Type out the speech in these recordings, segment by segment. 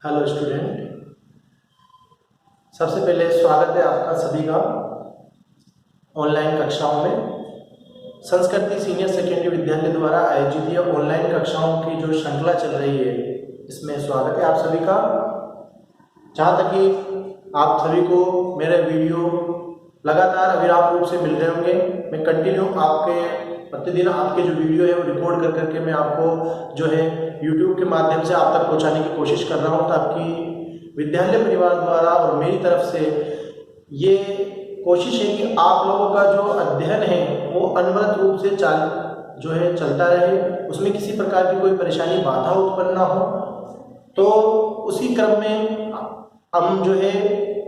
Hello student, सबसे पहले स्वागत है आपका सभी का ऑनलाइन कक्षाओं में। संस्कृति सीनियर सेकेंडरी विद्यालय द्वारा आयोजित ये ऑनलाइन कक्षाओं की जो श्रृंखला चल रही है, इसमें स्वागत है आप सभी का। जहाँ तक कि आप सभी को मेरे वीडियो लगातार अविराम रूप से मिल रहे होंगे, मैं कंटिन्यू प्रतिदिन आपके जो वीडियो है वो रिकॉर्ड कर करके मैं आपको जो है YouTube के माध्यम से आप तक पहुंचाने की कोशिश कर रहा हूं, ताकि विद्यालय परिवार द्वारा और मेरी तरफ से ये कोशिश है कि आप लोगों का जो अध्ययन है वो अनवरत रूप से चलता रहे, उसमें किसी प्रकार की कोई परेशानी बाधा उत्पन्न ना हो। तो उसी क्रम में हम जो है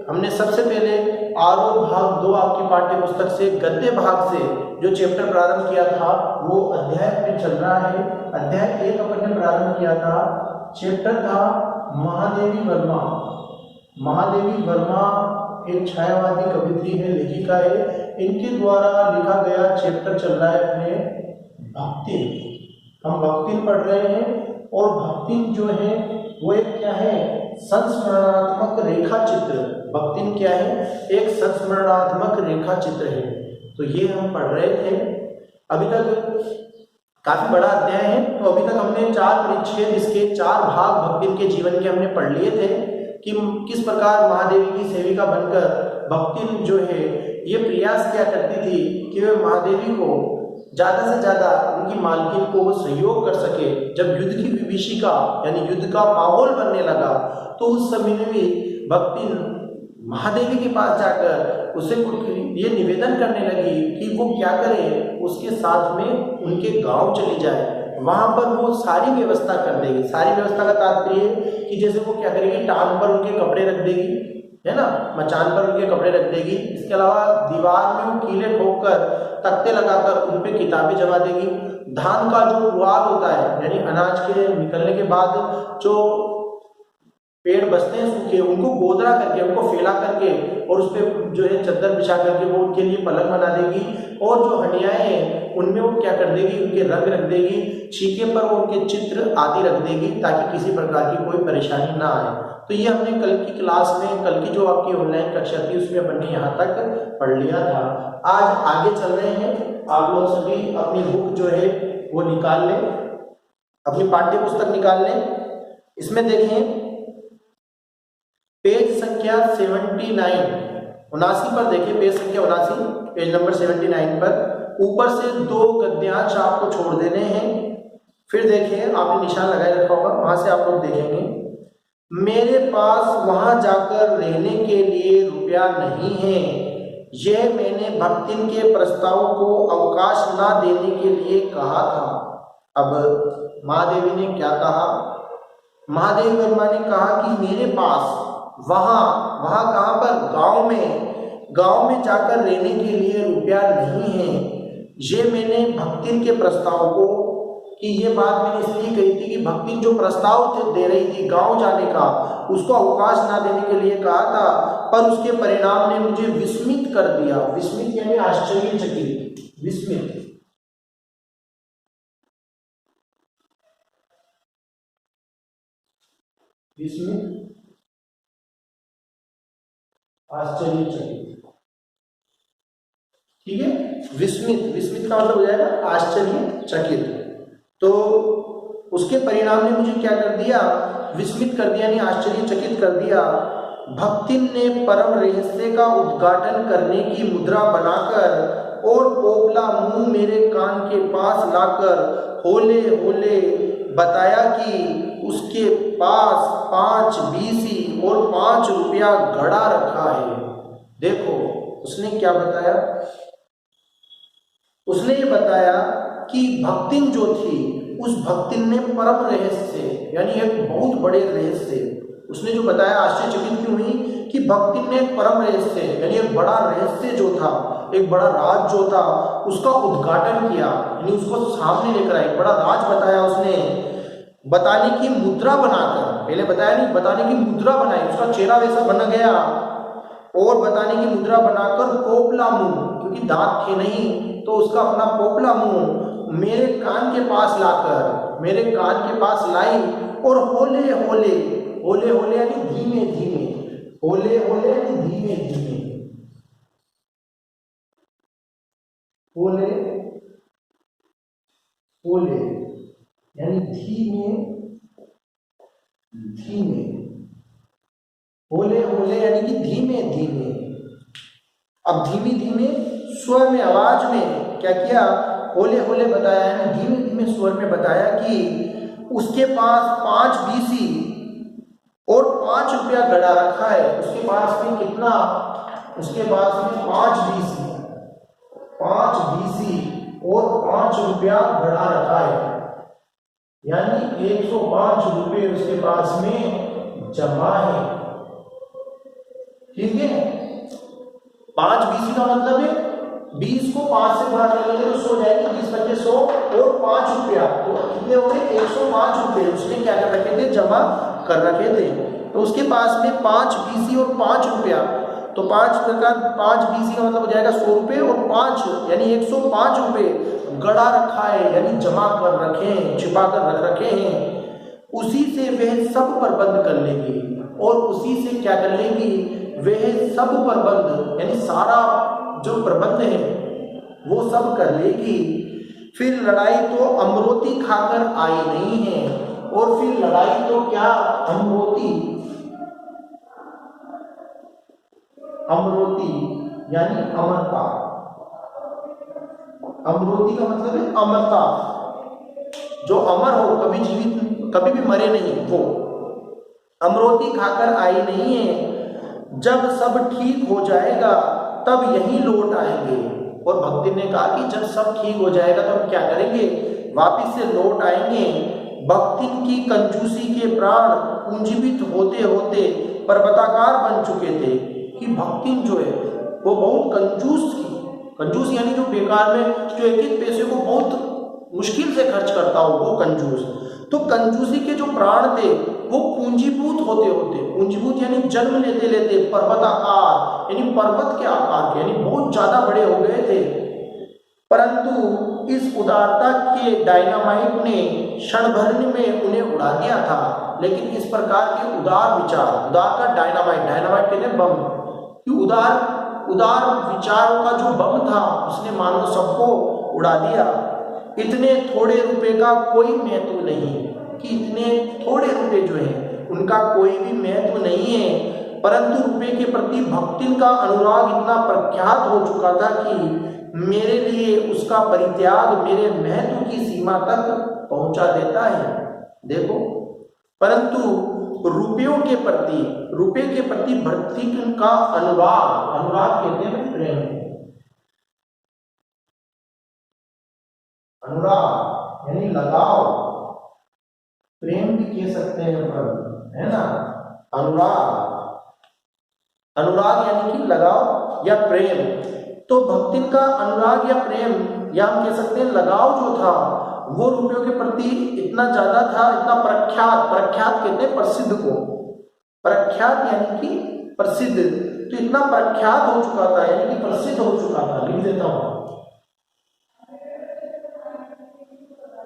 हमने सबसे पहले आरोह भाग 2 आपकी पाठ्य पुस्तक से गद्य भाग से जो चैप्टर प्रारंभ किया था वो अध्याय में चल रहा है। अध्याय 1 अपन ने प्रारंभ किया था, चैप्टर था महादेवी वर्मा। महादेवी वर्मा एक छायावादी कवित्री है, लेखिका है। इनके द्वारा लिखा गया चैप्टर चल रहा है अपने भक्ति। हम भक्ति पढ़ रहे हैं और भक्ति जो है वो एक क्या है, संस्मरणात्मक रेखा चित्र। भक्ति क्या है, एक संस्मरणात्मक रेखा चित्र है। तो ये हम पढ़ रहे थे। अभी तक काफी बड़ा अध्याय है, तो अभी तक हमने 4 परिच्छेद, इसके 4 भाग भक्ति के जीवन के हमने पढ़ लिए थे कि किस प्रकार महादेवी की सेविका बनकर भक्ति जो है ये प्रयास क्या करती थी कि वह महादेवी को ज्यादा से ज्यादा उनकी मालकिन को वो सहयोग कर सके। जब युद्ध की विभीषिका यानी युद्ध का माहौल बनने लगा, तो उस समय में भी भक्ति महादेवी के पास जाकर उसे ये निवेदन करने लगी कि वो क्या करे, उसके साथ में उनके गांव चली जाए, वहां पर वो सारी व्यवस्था कर देगी। सारी व्यवस्था का तात्पर्य कि जैसे वो क्या करेगी, टांग पर उनके कपड़े रख देगी, है ना, मचान पर उनके कपड़े रख देगी। इसके अलावा दीवार में वो कीले ठोककर तख्ते लगाकर उन पे किताबें जमा देगी। धान का जो पुआल होता है, यानी अनाज के निकलने के बाद जो पेड़ बचते हैं सूखे, उनको गोदरा करके, उनको फैला करके और उस पर जो है चद्दर बिछा करके वो उनके लिए पलंग बना देगी। और जो हंडियाएं हैं उनमें वो क्या कर देगी, उनके रंग रख देगी, छीके पर वो उनके चित्र आदि रख देगी, ताकि किसी प्रकार की कोई परेशानी ना आए। तो ये हमने कल की क्लास में, कल की जो आपकी ऑनलाइन कक्षा थी उसमें अपन ने यहाँ तक पढ़ लिया था। आज आगे चल रहे हैं। आप लोग सभी अपनी बुक जो है वो निकाल लें, अपनी पाठ्य पुस्तक निकाल लें। इसमें देखें पेज संख्या 79 पर देखें, पेज संख्या 79, पेज नंबर 79 पर ऊपर से 2 गद्यांश आपको छोड़ देने हैं। फिर देखिए, आपने निशान लगाए रखा होगा, वहां से आप लोग देखेंगे, मेरे पास वहां जाकर रहने के लिए रुपया नहीं है, यह मैंने भक्तिन के प्रस्ताव को अवकाश ना देने के लिए कहा था। अब महादेवी ने क्या कहा, महादेवी वर्मा ने कहा कि मेरे पास वहां कहां पर, गांव में जाकर रहने के लिए रुपया नहीं है, ये मैंने भक्तिन के प्रस्ताव को, कि ये बात मैंने इसलिए कही थी कि भक्तिन जो प्रस्ताव दे रही थी गांव जाने का, उसको अवकाश ना देने के लिए कहा था, पर उसके परिणाम ने मुझे विस्मित कर दिया। विस्मित यानी आश्चर्यचकित, विस्मित। आश्चर्यचकित, ठीक है। विस्मित का मतलब हो जाएगा आश्चर्यचकित। तो उसके परिणाम ने मुझे क्या कर दिया, विस्मित कर दिया, यानी आश्चर्यचकित कर दिया। भक्तिन ने परम रहस्य का उद्घाटन करने की मुद्रा बनाकर और पोपला मुंह मेरे कान के पास लाकर होले होले बताया कि उसके पास 5 बीसी और 5 रुपया गड़ा रखा है। देखो उसने क्या बताया, उसने ये बताया कि भक्तिन जो थी, उस भक्तिन ने परम रहस्य, यानी एक बहुत बड़े रहस्य, उसने जो बताया, आश्चर्यचकित क्यों हुई कि भक्तिन ने एक परम रहस्य, यानी एक बड़ा रहस्य जो था, एक बड़ा राज जो था, उसका उद्घाटन किया, यानी उसको सामने लेकर आई, बड़ा राज बताया उसने, बताने की मुद्रा बनाकर। पहले बताया नहीं, बताने की मुद्रा बनाई, उसका चेहरा वैसा बन गया, और बताने की मुद्रा बनाकर पोपला मुंह, क्योंकि दांत थे नहीं तो उसका अपना पोपला मुंह मेरे कान के पास लाकर, मेरे कान के पास लाई, और होले होले, होले होले यानी धीमे धीमे, होले होले यानी धीमे धीमे, होले होले यानी धीमे धीमे, होले होले यानी कि धीमे धीमे। अब धीमी धीमे स्वर में, आवाज में क्या किया, होले होले बताया है, धीमे धीमे स्वर में बताया कि उसके पास 5 बीसी और 5 रुपया गड़ा रखा है। उसके पास में कितना, उसके पास में 5 बीसी, 5 बीसी और 5 रुपया गड़ा रखा है, यानी 105 रुपये उसके पास में जमा है। ठीक है, 5 बीसी का मतलब है 20 को 5 से गुणा कर लेंगे तो 100 जाएगी, 20 बचे 100 और 5 रुपया, तो कितने हो गए 105 रुपये उसने क्या कर रखे थे, जमा कर रखे थे। तो उसके पास में 5 बीसी और 5 रुपया, तो 5 बीसी का मतलब हो जाएगा 100 रुपये और 5 यानी 105 रुपये गड़ा रखा है, यानी जमा कर रखे हैं, छिपा कर रख रखे हैं। उसी से वह सब प्रबंध कर लेगी, और उसी से क्या कर लेगी, वह सब प्रबंध यानी सारा जो प्रबंध है वो सब कर लेगी। फिर लड़ाई तो अमरोती खाकर आई नहीं है, और फिर लड़ाई तो क्या, अमरोती, अमरोती यानी अमरता, अमरोती का मतलब है अमरता, जो अमर हो, कभी जीवित कभी भी मरे नहीं, वो अमरोती खाकर आई नहीं है। जब सब ठीक हो जाएगा तब यही लौट आएंगे। और भक्ति ने कहा कि जब सब ठीक हो जाएगा तो हम क्या करेंगे, वापिस से लौट आएंगे। भक्ति की कंजूसी के प्राण पूंजीवित होते होते पर्वताकार बन चुके थे, कि भक्ति जो है वो बहुत कंजूस की, कंजूस यानी जो बेकार में, जो एक एक पैसे को बहुत मुश्किल से खर्च करता हो वो कंजूस। तो कंजूसी के जो प्राण थे वो पूंजीभूत होते होते, पूंजीभूत यानी जन्म लेते लेते पर्वताकार यानी पर्वत के आकार के, यानी बहुत ज्यादा बड़े हो गए थे। परंतु इस उदारता के डायनामाइट ने क्षण भर में उन्हें उड़ा दिया था। लेकिन इस प्रकार के उदार विचार, उदार का डायनामाइट, डायनामाइट कहते हैं बम, कि उदार विचारों का जो बम था उसने मानो सबको उड़ा दिया। इतने थोड़े रुपए का कोई महत्व नहीं, कि इतने थोड़े रुपए जो है उनका कोई भी महत्व नहीं है, परंतु रुपए के प्रति भक्ति का अनुराग इतना प्रख्यात हो चुका था कि मेरे लिए उसका परित्याग मेरे महत्व की सीमा तक पहुंचा देता है। देखो, परंतु रुपयों के प्रति, रुपए के प्रति भक्ति का अनुराग, अनुराग कहते हैं प्रेम, अनुराग यानी लगाव, प्रेम भी कह सकते हैं पर, है ना, अनुराग, अनुराग यानी कि लगाव या प्रेम। तो भक्ति का अनुराग या प्रेम, या हम कह सकते हैं लगाव जो था वो रुपयों के प्रति इतना ज्यादा था, इतना प्रख्यात, प्रख्यात कहते हैं प्रसिद्ध को, प्रख्यात यानी कि प्रसिद्ध, तो इतना प्रख्यात हो चुका था यानी कि प्रसिद्ध हो चुका था। लिख देता हूं,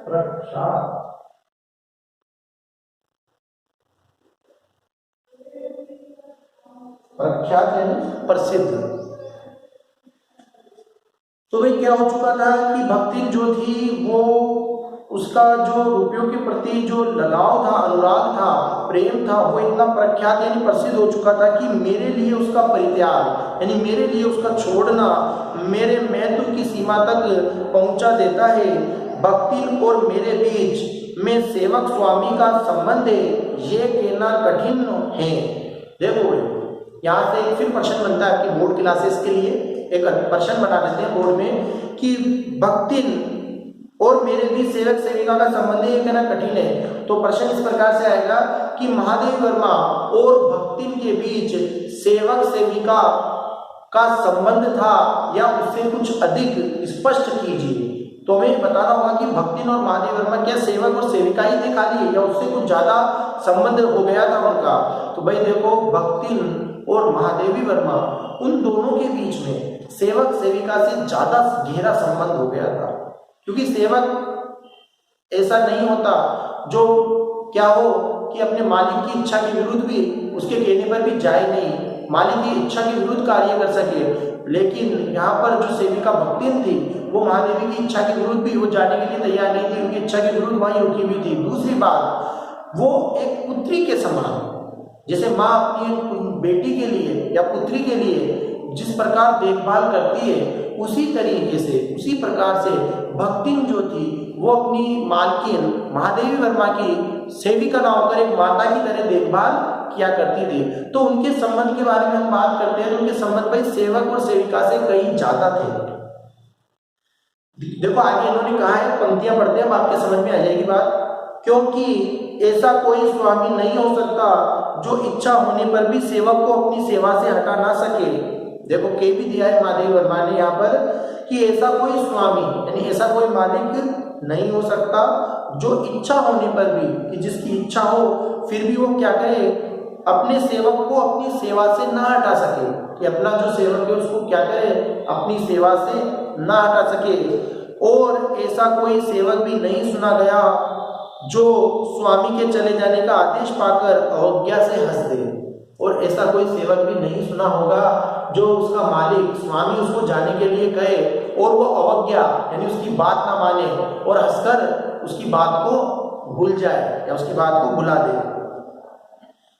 प्रख्यात, प्रख्यात यानी प्रसिद्ध। तो भाई क्या हो चुका था कि भक्ति जो थी वो, उसका जो रुपयों के प्रति जो लगाव था, अनुराग था, प्रेम था, वो इतना प्रख्यात यानी प्रसिद्ध हो चुका था कि मेरे लिए उसका परित्याग यानी मेरे लिए उसका छोड़ना मेरे महत्व की सीमा तक पहुंचा देता है। भक्ति और मेरे बीच में सेवक स्वामी का संबंध है, ये कहना कठिन है। देखो यहाँ से फिर प्रश्न बनता है आपकी बोर्ड क्लासेस के लिए, एक प्रश्न बना देते हैं बोर्ड में कि भक्ति और मेरे बीच सेवक सेविका का संबंध है, ये कहना कठिन है। तो प्रश्न इस प्रकार से आएगा कि महादेव वर्मा और भक्ति के बीच सेवक सेविका का संबंध था या उससे कुछ अधिक स्पष्ट कीजिए। तो हमें बताना होगा कि भक्ति और महादेव वर्मा क्या सेवक और सेविका ही थे खाली, या उससे कुछ ज्यादा संबंध हो गया था उनका। तो भाई देखो, भक्ति और महादेवी वर्मा उन दोनों के बीच में सेवक सेविका से ज्यादा गहरा संबंध हो गया था, क्योंकि सेवक ऐसा नहीं होता जो क्या हो कि अपने मालिक की इच्छा के विरुद्ध भी, उसके कहने पर भी जाए नहीं, मालिक की इच्छा के विरुद्ध कार्य कर सके। लेकिन यहाँ पर जो सेविका भक्तिन थी वो महादेवी की इच्छा के विरुद्ध भी वो जाने के लिए तैयार नहीं थी, उनकी इच्छा के विरुद्ध वहीं रुकी हुई थी। दूसरी बात, वो एक पुत्री के समान, जैसे माँ अपनी बेटी के लिए या पुत्री के लिए जिस प्रकार देखभाल करती है, उसी तरीके से, उसी प्रकार से भक्तिन जो थी वो अपनी मालकिन महादेवी वर्मा की सेविका ना होकर एक माता की तरह देखभाल किया करती थी। तो उनके संबंध के बारे में हम बात करते हैं तो उनके संबंध भाई सेवक और सेविका से कहीं ज्यादा थे। देखो आगे इन्होंने कहा है, पंक्तियां पढ़ते हैं, आपके समझ में आ जाएगी बात। क्योंकि ऐसा कोई स्वामी नहीं हो सकता जो इच्छा होने पर भी सेवक को अपनी सेवा से हटा ना सके। देखो के भी दिया है महादेवी वर्मा ने यहाँ पर कि ऐसा कोई स्वामी यानी ऐसा कोई मालिक नहीं हो सकता जो इच्छा होने पर भी, कि जिसकी इच्छा हो फिर भी वो क्या करे, अपने सेवक को अपनी सेवा से ना हटा सके, कि अपना जो सेवक है उसको क्या करे, अपनी सेवा से ना हटा सके। और ऐसा कोई सेवक भी नहीं सुना गया जो स्वामी के चले जाने का आदेश पाकर अवज्ञा से हंस दे। और ऐसा कोई सेवक भी नहीं सुना होगा जो उसका मालिक स्वामी उसको जाने के लिए कहे और वो अवज्ञा यानी उसकी बात ना माने और हंसकर उसकी बात को भूल जाए या उसकी बात को भुला दे।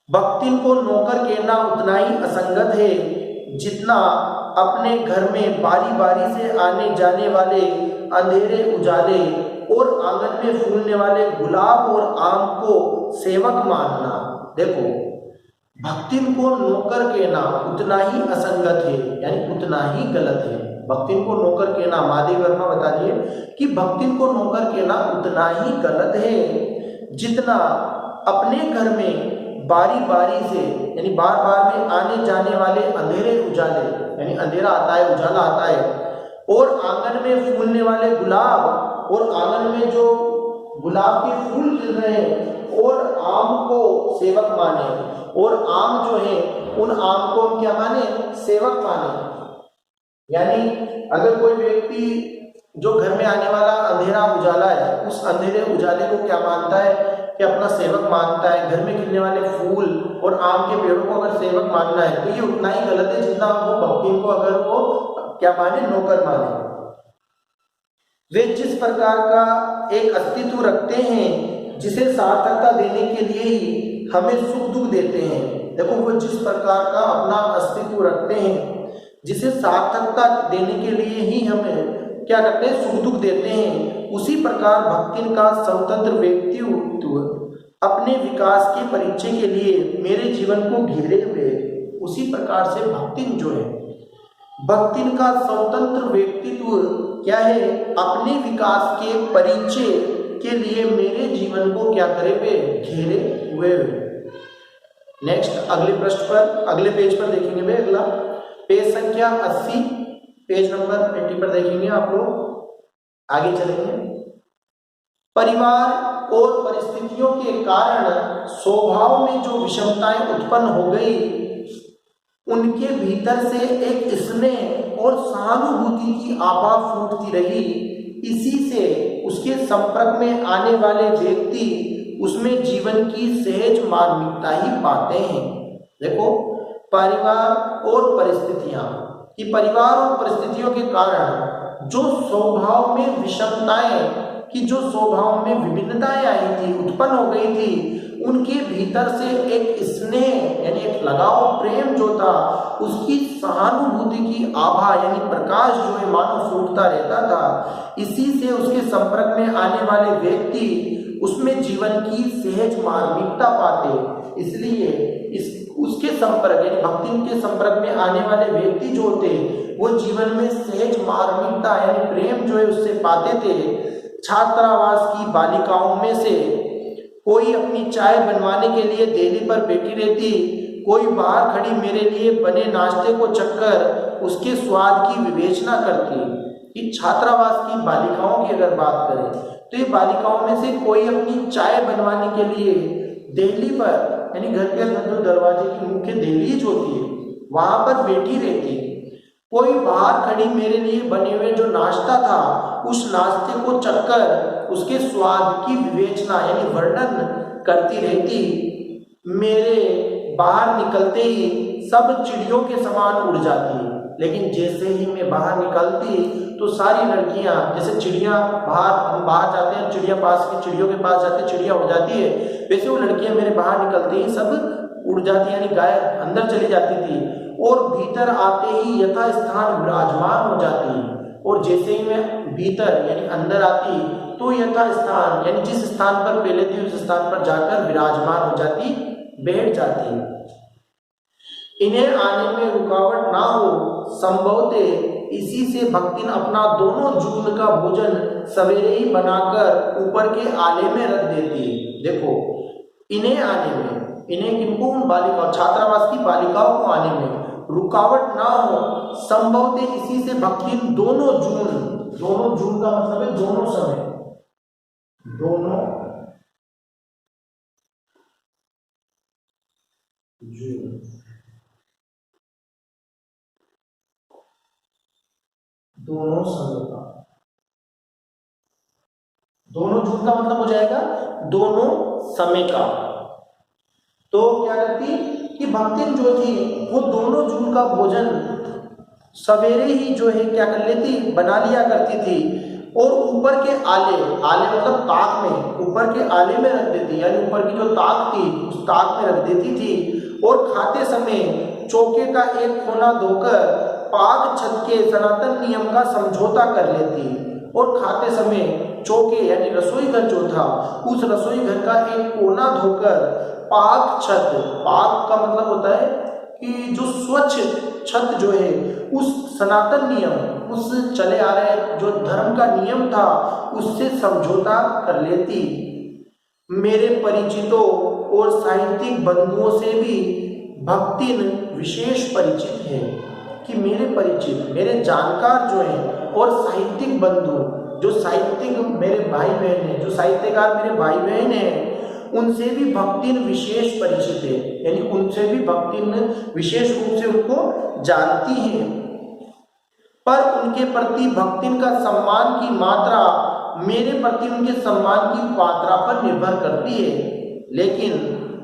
भक्तिन को नौकर कहना उतना ही असंगत है जितना अपने घर में बारी बारी से आने जाने वाले अंधेरे उजाले और आंगन में फूलने वाले गुलाब और आम को सेवक मानना। देखो भक्तिन को नौकर कहना उतना ही असंगत है यानी उतना ही गलत है। भक्तिन को नौकर कहना, महादेवी वर्मा बता दिए कि भक्तिन को नौकर कहना उतना ही गलत है जितना अपने घर में बारी बारी से यानी बार बार में आने जाने वाले अंधेरे उजाले यानी अंधेरा आता है उजाला आता है और आंगन में फूलने वाले गुलाब और आंगन में जो गुलाब के फूल खिल रहे हैं और आम को सेवक माने और आम जो है उन आम को हम क्या माने, सेवक माने। यानी अगर कोई व्यक्ति जो घर में आने वाला अंधेरा उजाला है उस अंधेरे उजाले को क्या मानता है कि अपना सेवक मानता है, घर में खिलने वाले फूल और आम के पेड़ों को अगर सेवक मानना है तो ये उतना ही गलत है जितना वो भक्ति को अगर वो क्या माने, नौकर माने। वे जिस प्रकार का एक अस्तित्व रखते हैं जिसे सार्थकता देने के लिए ही हमें सुख दुख देते हैं। देखो वो जिस प्रकार का अपना अस्तित्व रखते हैं जिसे सार्थकता देने के लिए ही हमें क्या करते हैं, सुख दुख देते हैं, उसी प्रकार भक्तिन का स्वतंत्र व्यक्तित्व अपने विकास के परिचय के लिए मेरे जीवन को घेरे हुए। उसी प्रकार से भक्तिन जो है, भक्तिन का स्वतंत्र व्यक्तित्व क्या है, अपने विकास के परिचय के लिए मेरे जीवन को क्या करे हुए, घेरे हुए। नेक्स्ट अगले पृष्ठ पर, अगले पेज पर देखेंगे वे, अगला पेज संख्या 80, पेज नंबर 80 पर देखेंगे आप लोग। आगे चलेंगे। परिवार और परिस्थितियों के कारण स्वभाव में जो विषमताएं उत्पन्न हो गई उनके भीतर से एक स्नेह और सहानुभूति की आभा फूटती रही। इसी से उसके संपर्क में आने वाले व्यक्ति उसमें जीवन की सहज मार्मिकता ही पाते हैं। देखो परिवार और परिस्थितियां, कि परिवार और परिस्थितियों के कारण जो स्वभाव में विषमताएं, कि जो स्वभाव में विभिन्नताएं आई थी, उत्पन्न हो गई थी, उनके भीतर से एक स्नेह यानी एक लगाव, प्रेम जो था, उसकी सहानुभूति की आभा यानी प्रकाश जो है मानो फूटता रहता था। इसी से उसके संपर्क में आने वाले व्यक्ति उसमें जीवन की सहज मार्मिकता पाते। इसलिए उसके संपर्क यानी भक्ति के संपर्क में आने वाले व्यक्ति जो होते वो जीवन में सहज मार्मिकता यानी प्रेम जो है उससे पाते थे। छात्रावास की बालिकाओं में से कोई अपनी चाय बनवाने के लिए देहली पर बैठी रहती, कोई बाहर खड़ी मेरे लिए बने नाश्ते को चखकर उसके स्वाद की विवेचना करती। कि छात्रावास की बालिकाओं की अगर बात करें तो ये बालिकाओं में से कोई अपनी चाय बनवाने के लिए देहली पर यानी घर के अंदर जो दरवाजे की मुख्य देहलीज होती है वहां पर बैठी रहती, कोई बाहर खड़ी मेरे लिए बने हुए जो नाश्ता था उस नाश्ते को चखकर उसके स्वाद की विवेचना यानी वर्णन करती रहती। मेरे बाहर निकलते ही सब चिड़ियों के समान उड़ जाती, लेकिन जैसे ही मैं बाहर निकलती तो सारी लड़कियां, जैसे चिड़िया हम बाहर जाते हैं, चिड़िया पास की चिड़ियों के पास जाते हैं, चिड़िया उड़ जाती है, वैसे वो लड़कियां मेरे बाहर निकलते ही सब उड़ जाती, यानी गायब, अंदर चली जाती थी और भीतर आते ही यथास्थान विराजमान हो जाती। और जैसे ही मैं भीतर यानी अंदर आती तो यथास्थान यानी जिस स्थान पर पहले थी उस स्थान पर जाकर विराजमान हो जाती, बैठ जाती। इन्हें आने में रुकावट ना हो, संभवतः इसी से भक्तिन अपना दोनों जून का भोजन सवेरे ही बनाकर ऊपर के आले में रख देती। देखो, इन्हें आने में, इन्हें किनको, उन बालिकाओं, छात्रावास की बालिकाओं को आने में रुकावट ना हो, संभवतः इसी से भक्तिन दोनों जून का मतलब है दोनों समय, दोनों जून, दोनों समय का, दोनों जून का मतलब हो जाएगा दोनों समय का। तो क्या करती कि भक्तिन जो थी वो दोनों जून का भोजन सवेरे ही जो है क्या कर लेती, बना लिया करती थी और ऊपर के आले मतलब ताक में, ऊपर के आले में रख देती, यानी ऊपर की जो ताक थी उस ताक में रख देती थी। और खाते समय चौके का एक कोना धोकर पाक छत के सनातन नियम का समझौता कर लेती। और खाते समय चौके यानी रसोई घर जो था, उस रसोई घर का एक कोना धोकर पाक छत, पाक का मतलब होता है कि जो स्वच्छ छत जो है, उस सनातन नियम, उस चले आ रहे जो धर्म का नियम था उससे समझौता कर लेती। मेरे परिचितों और साहित्यिक बंधुओं से भी भक्तिन विशेष परिचित है कि मेरे परिचित, मेरे जानकार जो हैं और साहित्यिक बंधु, जो साहित्यिक मेरे भाई बहन हैं, जो साहित्यकार मेरे भाई बहन हैं, उनसे भी भक्तिन विशेष परिचित है, यानी उनसे भी भक्तिन विशेष रूप से उनको जानती हैं। पर उनके प्रति भक्तिन का सम्मान की मात्रा मेरे प्रति उनके सम्मान की मात्रा पर निर्भर करती है। लेकिन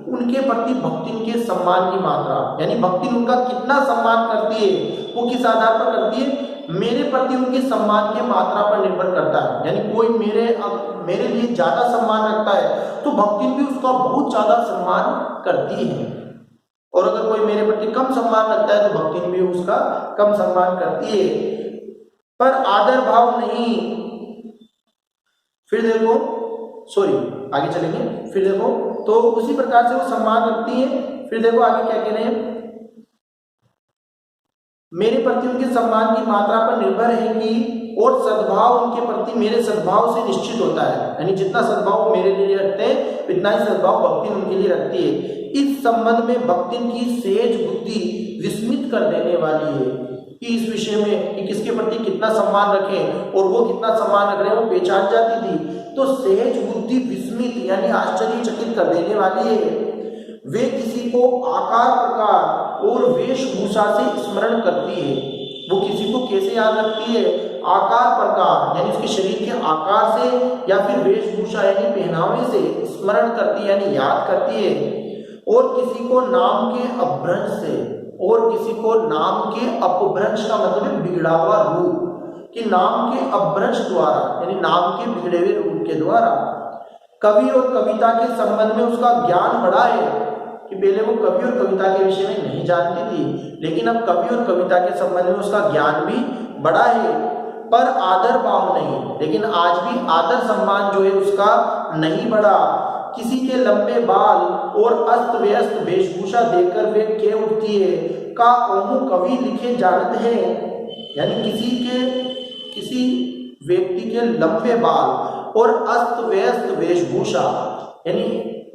उनके प्रति भक्तिन के सम्मान की मात्रा यानी भक्तिन उनका कितना सम्मान करती है वो किस आधार पर करती है, मेरे प्रति उनके सम्मान की मात्रा पर निर्भर करता है। यानी कोई मेरे लिए ज्यादा सम्मान रखता है तो भक्तिन भी उसका बहुत ज्यादा सम्मान करती है, और अगर कोई मेरे प्रति कम सम्मान रखता है तो भक्तिन भी उसका कम सम्मान करती है। पर आदर भाव नहीं। फिर देखो, आगे चलेंगे, फिर देखो तो उसी प्रकार से वो सम्मान रखती है। फिर देखो आगे क्या कह रहे हैं, मेरे प्रति उनके सम्मान की मात्रा पर निर्भर है कि और सद्भाव उनके प्रति मेरे सद्भाव से निश्चित होता है, यानी जितना सद्भाव वो मेरे लिए रखते हैं उतना ही सद्भाव भक्तिन उनके लिए रखती है। इस संबंध में भक्तिन की सहज बुद्धि विस्मित कर देने वाली है कि इस विषय में कि किसके प्रति कितना सम्मान रखें और वो कितना सम्मान रख रहे हैं वो पहचान जाती थी। तो सहज बुद्धि विस्मित यानी आश्चर्यचकित कर देने वाली है। वे किसी को आकार प्रकार और वेशभूषा से स्मरण करती है। वो किसी को कैसे याद रखती है, आकार प्रकार यानी उसके शरीर के आकार से या फिर वेशभूषा यानी पहनावे से स्मरण करती है यानी याद करती है। और किसी को नाम के अपभ्रंश से, और किसी को नाम के अपभ्रंश का मतलब है बिगड़ा हुआ रूप, कि नाम के अपभ्रंश द्वारा यानी नाम के बिगड़े हुए रूप के द्वारा। कवि और कविता के संबंध में उसका ज्ञान बढ़ा है कि पहले वो कवि और कविता के विषय में नहीं जानती थी, लेकिन अब कवि और कविता के संबंध में उसका ज्ञान भी बढ़ा है। पर आदर भाव नहीं, लेकिन आज भी आदर सम्मान जो है उसका नहीं बढ़ा। किसी के लंबे बाल और अस्त व्यस्त वेशभूषा देखकर वे कह उठती है का ओमु कवि लिखे जानते हैं, यानी किसी व्यक्ति के लंबे बाल और अस्त व्यस्त वेशभूषा यानी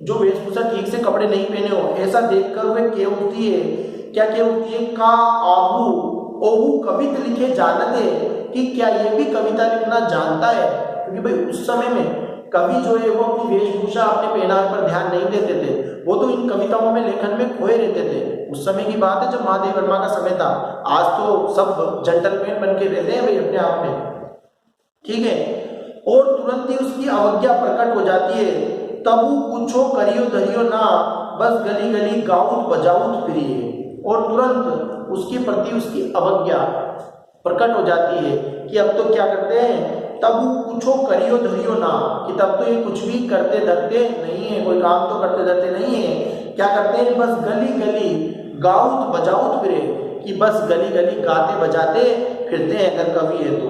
जो वेशभूषा ठीक से कपड़े नहीं पहने हो ऐसा देखकर वे कह उठती है, क्या कह उठती है, का आहू ओहू कवित लिखे जानते, कि क्या ये भी कविता लिखना जानता है। क्योंकि भाई उस समय में कवि जो है वो अपनी वेशभूषा अपने पहनावे पर ध्यान नहीं देते थे, वो तो इन कविताओं में लेखन में खोए रहते थे। उस समय की बात है जब महादेव वर्मा का समय था। आज तो सब जेंटलमैन बन के रहते हैं भाई अपने आप में, ठीक है। और तुरंत ही उसकी अवज्ञा प्रकट हो जाती है तबु कुछो करियो धरियो ना, बस गली गली गाउत बजाउत फिरिए। और तुरंत उसके प्रति उसकी अवज्ञा प्रकट हो जाती है कि अब तो क्या करते हैं, तब कुछो करियो धरियो ना, कि तब तो ये कुछ भी करते धरते नहीं है, कोई काम तो करते धरते नहीं है। क्या करते हैं, बस गली गली गाउत बजाउत फिरे, कि बस गली गली गाते बजाते फिरते हैं अगर कवि है तो।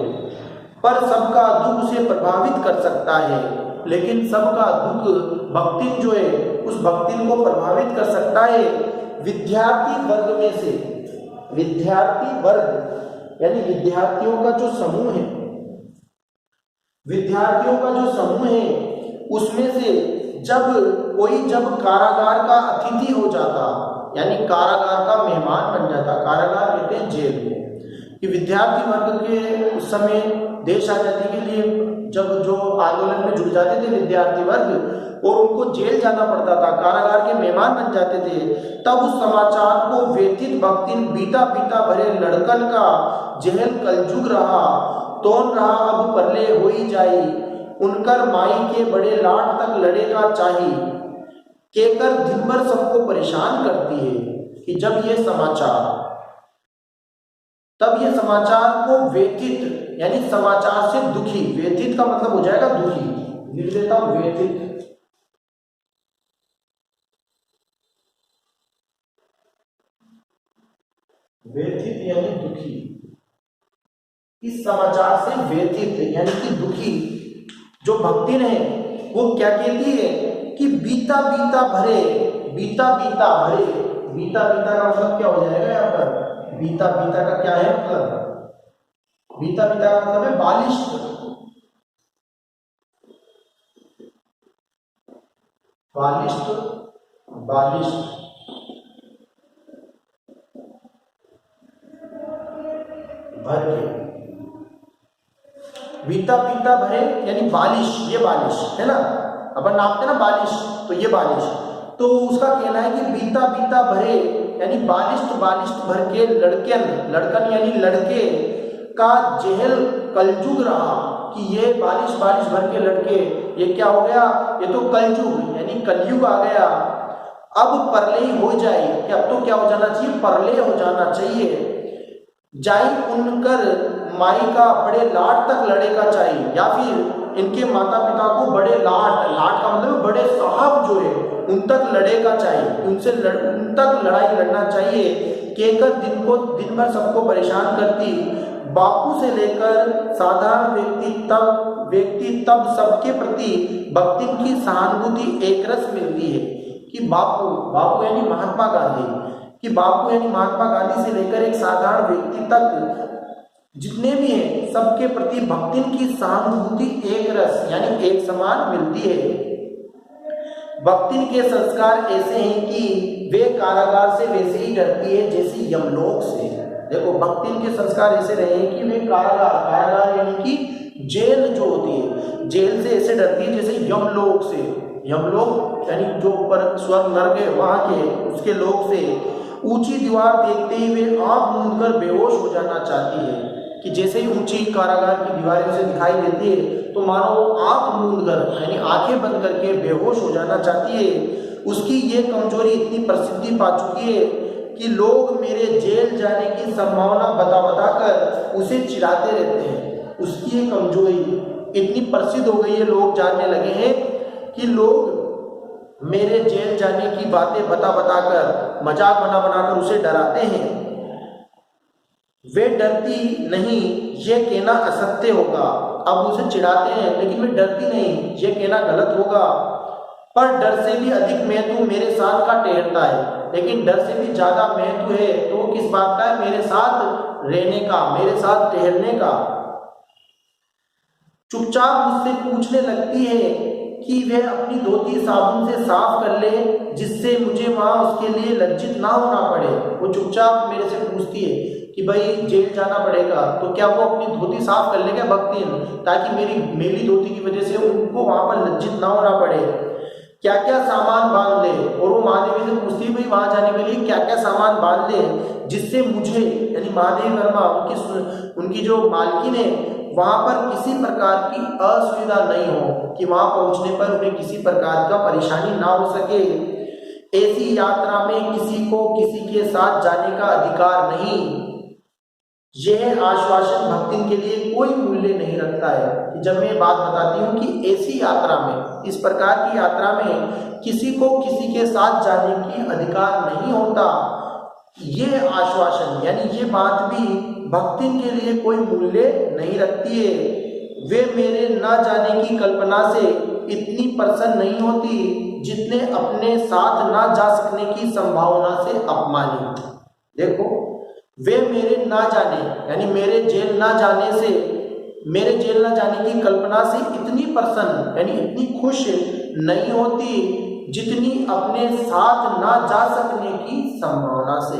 पर सबका दुख उसे प्रभावित कर सकता है, लेकिन सबका दुख भक्तिन जो है उस भक्तिन को प्रभावित कर सकता है विद्यार्थी वर्ग में से। विद्यार्थी वर्ग यानी विद्यार्थियों का जो समूह है, विद्यार्थियों का जो समूह है उसमें से जब कारागार का अतिथि हो जाता, यानी कारागार का मेहमान बन जाता, कारागार कहते हैं जेल को, कि विद्यार्थी वर्ग के उस समय देश आजादी के लिए जब जो आंदोलन में जुड़ जाते थे विद्यार्थी वर्ग और उनको जेल जाना पड़ता था, कारागार के मेहमान बन जाते थे, तब उस समाचार को व्यथित भक्तिन बीता बीता भरे लड़कन का जेल कलजुग रहा, तोन रहा अब परले हो ही जाई, उनकर माई के बड़े लाट तक लड़ेगा चाही, केकर दिन भर सबको परेशान करती है। कि जब ये समाचार, तब ये समाचार को व्यथित यानी समाचार से दुखी, व्यथित का मतलब हो जाएगा दुखी, लिख देता हूं व्यथित, व्यथित यानी दुखी, इस समाचार से व्यथित यानी कि दुखी जो भक्तिन है वो क्या कहती है कि बीता बीता भरे, बीता बीता भरे, बीता बीता का मतलब क्या हो जाएगा यहाँ पर, बीता बीता का क्या है मतलब, बीता बीता का मतलब है बालिश, बालिश, बालिश, भर के, बीता बीता भरे यानी बालिश, ये बालिश है ना, अपन नापते ना बालिश, तो ये बालिश, तो उसका कहना है कि बीता बीता भरे यानी बालिश भर के लड़कन, लड़कन यानी लड़के का जेहल कलजुग रहा, कि ये बालिश भर के लड़के, ये क्या हो गया, ये तो कलजुग यानी कलयुग आ गया, अब परले ही हो जाए, कि अब तो क्या हो जाना चाहिए, परले हो जाना चाहिए, जाई उनकर माई का बड़े लाट तक लड़ेगा चाहिए, या फिर इनके माता पिता को बड़े लाट, लाट का मतलब बड़े साहब जो है उन तक लड़ेगा चाहिए, उनसे उन तक लड़ाई लड़ना चाहिए, केकर दिन भर सबको परेशान करती, बापू से लेकर साधारण व्यक्ति तब सबके प्रति भक्ति की सहानुभूति एकरस मिलती है। कि बापू यानी महात्मा गांधी, कि बापू यानी महात्मा गांधी से लेकर एक साधारण व्यक्ति तक जितने भी हैं सबके प्रति भक्ति की सहानुभूति एक रस यानी एक समान मिलती है। भक्ति के संस्कार ऐसे हैं कि वे कारागार से वैसे ही डरती है जैसे यमलोक से। देखो भक्ति के संस्कार ऐसे रहे हैं कि वे कारागार यानी कि जेल जो होती है, जेल से ऐसे डरती है जैसे यमलोक से। यमलोक यानी जो ऊपर स्वर्ग नरक है वहां के, उसके लोक से ऊंची दीवार देखते ही वे आंख मूंदकर बेहोश हो जाना चाहती है। कि जैसे ही ऊंची कारागार की दीवारें उसे दिखाई देती है तो मानो वो आंख मूंदकर यानी आंखें बंद करके बेहोश हो जाना चाहती है। उसकी ये कमजोरी इतनी प्रसिद्धि पा चुकी है कि लोग मेरे जेल जाने की संभावना बताकर उसे चिढ़ाते रहते हैं। उसकी ये कमजोरी इतनी प्रसिद्ध हो गई है, लोग जानने लगे हैं कि लोग मेरे जेल जाने की बातें बताकर मजाक बनाकर उसे डराते हैं। वे डरती नहीं ये कहना असत्य होगा। अब उसे चिढ़ाते हैं लेकिन वे डरती नहीं, ये कहना गलत होगा। पर डर से भी अधिक महत्व मेरे साथ का ठहरता है। लेकिन डर से भी ज्यादा महत्व है तो किस बात का है, मेरे साथ रहने का, मेरे साथ ठहरने का। चुपचाप मुझसे पूछने लगती है कि वह अपनी धोती साबुन से साफ कर ले जिससे मुझे वहां उसके लिए लज्जित ना होना पड़े। वो चुपचाप मेरे से पूछती है कि भाई जेल जाना पड़ेगा तो क्या वो अपनी धोती साफ कर लेगा भक्ति, ताकि मेरी मेली धोती की वजह से उनको वहां पर लज्जित ना होना पड़े। क्या क्या सामान बांध ले, और वो महादेवी से पूछती है भाई वहां जाने के लिए क्या क्या सामान बांध ले जिससे मुझे यानी महादेवी वर्मा उनकी जो मालकिन है वहां पर किसी प्रकार की असुविधा नहीं हो, कि वहां पहुंचने पर उन्हें किसी प्रकार का परेशानी ना हो सके। ऐसी यात्रा में किसी को किसी के साथ जाने का अधिकार नहीं। यह आश्वासन भक्तिन के लिए कोई मूल्य नहीं रखता है। जब मैं बात बताती हूँ कि ऐसी यात्रा में, इस प्रकार की यात्रा में किसी को किसी के साथ जाने की अधिकार नहीं होता, ये आश्वासन यानी ये बात भी भक्तिन के लिए कोई मूल्य नहीं रखती है। वे मेरे न जाने की कल्पना से इतनी प्रसन्न नहीं होती जितने अपने साथ न जा सकने की संभावना से अपमानित। देखो, वे मेरे ना जाने यानी मेरे जेल ना जाने से, मेरे जेल ना जाने की कल्पना से इतनी प्रसन्न यानी इतनी खुश नहीं होती जितनी अपने साथ ना जा सकने की संभावना से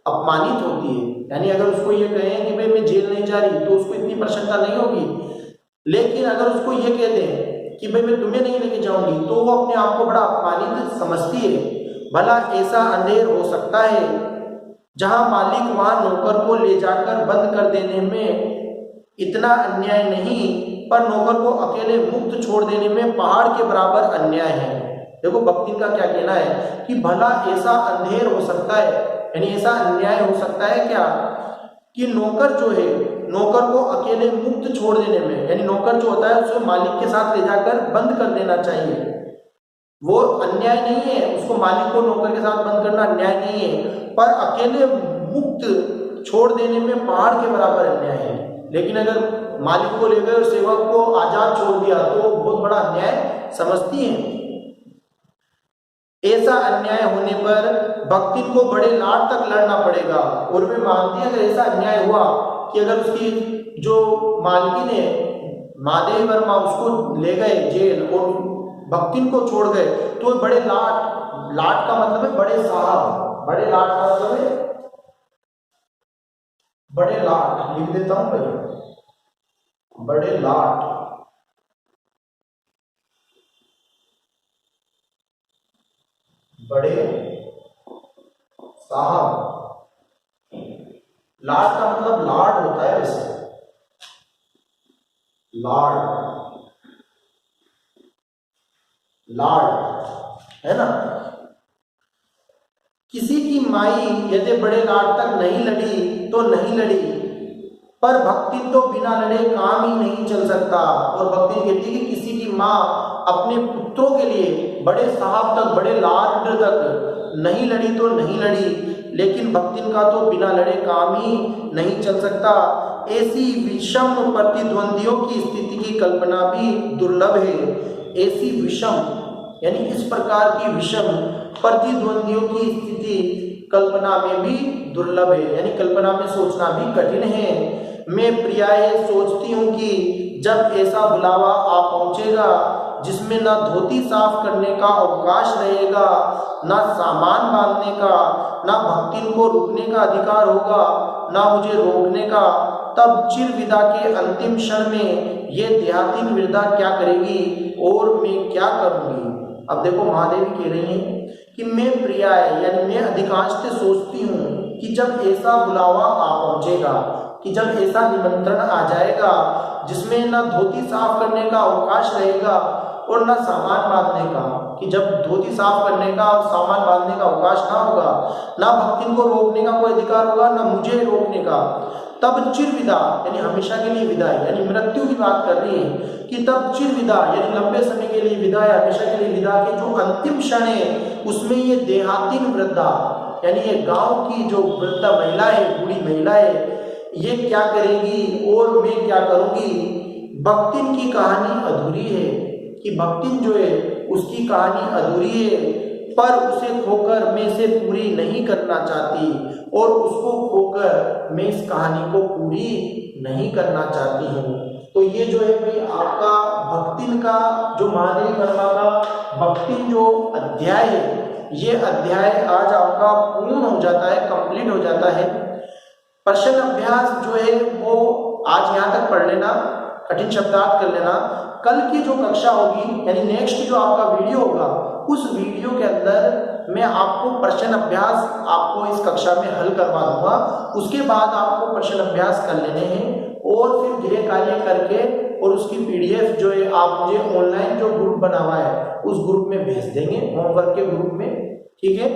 अपमानित होती है। यानी अगर उसको ये कहें कि भाई मैं जेल नहीं जा रही, तो उसको इतनी प्रसन्नता नहीं होगी। लेकिन अगर उसको ये कह दें कि भाई मैं तुम्हें नहीं लेके जाऊंगी, तो वो अपने आप को बड़ा अपमानित समझती है। भला ऐसा अंधेर हो सकता है जहां मालिक वहां नौकर को ले जाकर बंद कर देने में इतना अन्याय नहीं, पर नौकर को अकेले मुक्त छोड़ देने में पहाड़ के बराबर अन्याय है। देखो, भक्तिन का क्या कहना है कि भला ऐसा अंधेर हो सकता है, यानी ऐसा अन्याय हो सकता है क्या कि नौकर जो है, नौकर को अकेले मुक्त छोड़ देने में, यानी नौकर जो होता है उसको मालिक के साथ ले जाकर बंद कर देना चाहिए, वो अन्याय नहीं है। उसको मालिक को नौकर के साथ बंद करना अन्याय नहीं है, पर अकेले मुक्त छोड़ देने में पहाड़ के बराबर अन्याय है। लेकिन अगर मालिक को ले गए और सेवक को आजाद छोड़ दिया तो वो बहुत बड़ा अन्याय समझती है। ऐसा अन्याय होने पर भक्तिन को बड़े लाड तक लड़ना पड़ेगा। और वे मानती है अगर ऐसा अन्याय हुआ कि अगर उसकी जो मालकिन है महादेवी वर्मा उसको ले गए जेल और भक्तिन को छोड़ गए, तो बड़े लाड का मतलब है बड़े साहब, बड़े लाड का मतलब है बड़े लाड, लिख देता हूं भाई, बड़े लाड, बड़े साहब। लाड का मतलब लाड होता है, वैसे लाड है ना। किसी की माई यदि बड़े लाड तक नहीं लड़ी तो नहीं लड़ी, पर भक्ति तो बिना लड़े काम ही नहीं चल सकता। और भक्ति कहती है कि किसी की माँ अपने पुत्रों के लिए बड़े साहब तक, बड़े लाड तक नहीं लड़ी तो नहीं लड़ी, लेकिन भक्ति का तो बिना लड़े काम ही नहीं चल सकता। ऐसी विषम प्रतिद्वंदियों की स्थिति की कल्पना भी दुर्लभ है। ऐसी विषम यानी इस प्रकार की विषम प्रतिद्वंदियों की स्थिति कल्पना में भी दुर्लभ है, यानी कल्पना में सोचना भी कठिन है। मैं प्रियाय सोचती हूँ कि जब ऐसा बुलावा आ पहुंचेगा जिसमें ना धोती साफ करने का अवकाश रहेगा, ना सामान बांधने का, ना भक्तिन को रुकने का अधिकार होगा, ना मुझे रोकने का, तब चिर विदा के अंतिम क्षण में ये देहातीन वृद्धा क्या करेगी और मैं क्या करूंगी। अब देखो, महादेवी कह रही हैं कि मैं प्रियाय यानी मैं अधिकांशतः सोचती हूँ कि जब ऐसा बुलावा आ पहुंचेगा, कि जब ऐसा निमंत्रण आ जाएगा जिसमें ना धोती साफ करने का अवकाश रहेगा और ना सामान बांधने का, कि जब धोती साफ करने का और सामान बांधने का अवकाश ना होगा, ना भक्तिन को रोकने का कोई अधिकार होगा, ना मुझे रोकने का, तब चिर विदा यानी हमेशा के लिए विदाई, यानी मृत्यु की बात कर रही है कि तब चिर विदा यानी लंबे समय के लिए विदा या हमेशा के लिए विदा के जो अंतिम क्षण है उसमें ये देहातीन वृद्धा यानी ये गांव की जो वृद्धा महिला है, बूढ़ी महिला है, ये क्या करेगी और मैं क्या करूंगी। भक्तिन की कहानी अधूरी है, कि भक्तिन जो है उसकी कहानी अधूरी है, पर उसे खोकर मैं इसे पूरी नहीं करना चाहती और उसको खोकर मैं इस कहानी को पूरी नहीं करना चाहती हूँ। तो ये जो है भाई आपका भक्तिन का जो महादेवी वर्मा का भक्तिन जो अध्याय है, ये अध्याय आज आपका पूर्ण हो जाता है, कंप्लीट हो जाता है। प्रश्न अभ्यास जो है वो आज यहाँ तक पढ़ लेना, कठिन शब्दार्थ कर लेना। कल की जो कक्षा होगी यानी नेक्स्ट जो आपका वीडियो होगा, उस वीडियो के अंदर मैं आपको प्रश्न अभ्यास आपको इस कक्षा में हल करवा दूंगा। उसके बाद आपको प्रश्न अभ्यास कर लेने हैं और फिर गृह कार्य करके और उसकी पीडीएफ जो है आप मुझे ऑनलाइन जो ग्रुप बना हुआ है उस ग्रुप में भेज देंगे, होमवर्क के ग्रुप में। ठीक है,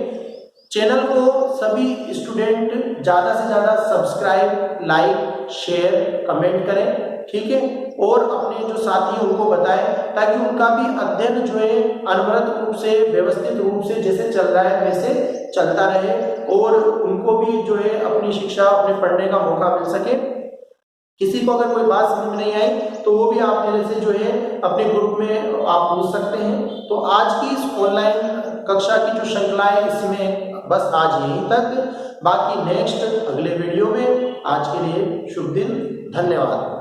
चैनल को सभी स्टूडेंट ज्यादा से ज्यादा सब्सक्राइब, लाइक, शेयर, कमेंट करें। ठीक है, और अपने जो साथी हैं उनको बताएं ताकि उनका भी अध्ययन जो है अनवरत रूप से, व्यवस्थित रूप से जैसे चल रहा है वैसे चलता रहे और उनको भी जो है अपनी शिक्षा, अपने पढ़ने का मौका मिल सके। किसी को अगर कोई बात समझ में नहीं आई तो वो भी आप मेरे से जो है अपने ग्रुप में आप पूछ सकते हैं। तो आज की इस ऑनलाइन कक्षा की जो श्रृंखला है इसमें बस आज यहीं तक, बाकी नेक्स्ट अगले वीडियो में। आज के लिए शुभ दिन, धन्यवाद।